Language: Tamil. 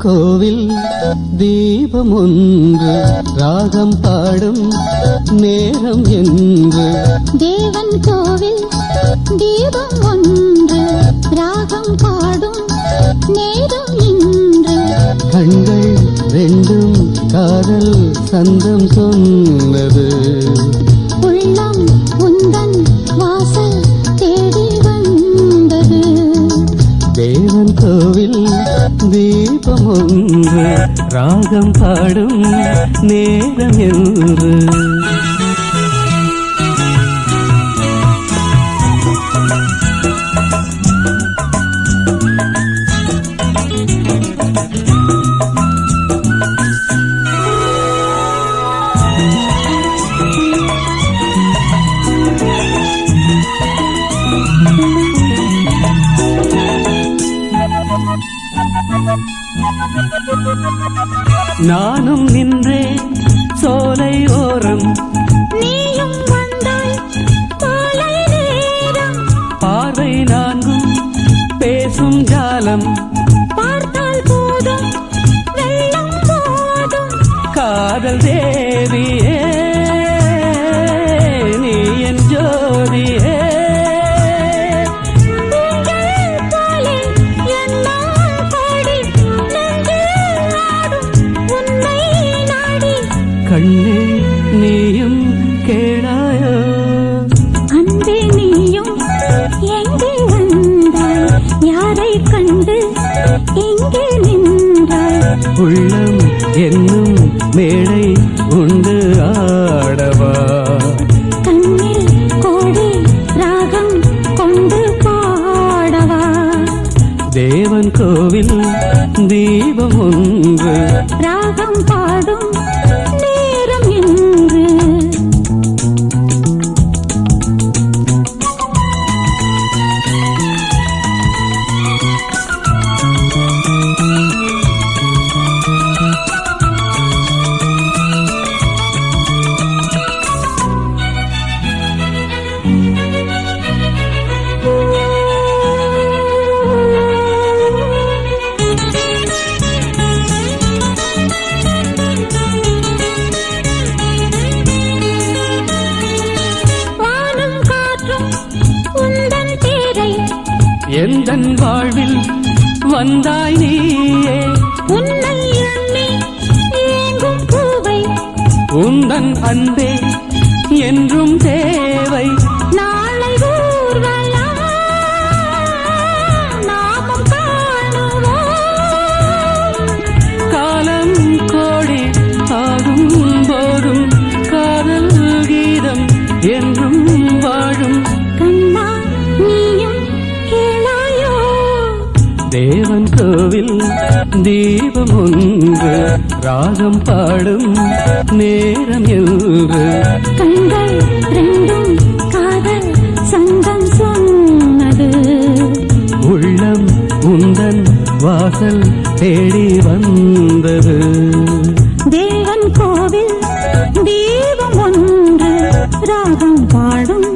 கோவில் தீபம் ஒன்று ராகம் பாடும் நேரம் என்று. தேவன் கோவில் தீபம் ஒன்று ராகம் பாடும் நேரம் இன்று. கண்கள் ரெண்டும் காதல் சந்தம் சொன்னது. உள்ளம் உந்தன் வாசல் தேடி வந்தது. தேவன் கோவில் தீபம் ஒன்று ராகம் பாடும் நேரம் என்று. நானும் நின்றேன் சோலை ஓரம், நீயும் வந்தாய் மாலை நேரம். பார்வை நான்கும் பேசும் ஜாலம், பார்த்தால் போதும் வெள்ளம் போதும். காதல் தேவியே நீ என் ஜோதியே. கண்ணே நீயும் கேளாயோ, அன்பே நீயும் எங்கே வந்தாய், யாரை கண்டு எங்கே நின்றாய். உள்ளம் என்னும் மேடை உண்டு ஆடவா, கண்ணில் கோடி ராகம் கொண்டு பாடவா. தேவன் கோவில் தீபம் ஒன்று ராகம் பாடும் நேரம் என்று. எந்தன் வாழ்வில் வந்தாய் நீயே, உன்னை எண்ணி ஏங்கும் பூவை. உந்தன் அன்பே என்றும் தேவை. நாளை ஊர்வலம் நாமும் காணுவோம். காலம் கோடி ஆகும் போதும் காதல் கீதம் என்றும் வாழும். கண்ணா நீயும் கேளாயோ, தேவன் கோவில் தீபம் ஒன்று ராகம் பாடும் நேரம் என்று. கண்கள் ரெண்டும் காதல் சங்கம் சொன்னது. உள்ளம் உந்தன் வாசல் தேடி வந்தது. தேவன் கோவில் தீபம் ஒன்று ராகம் பாடும்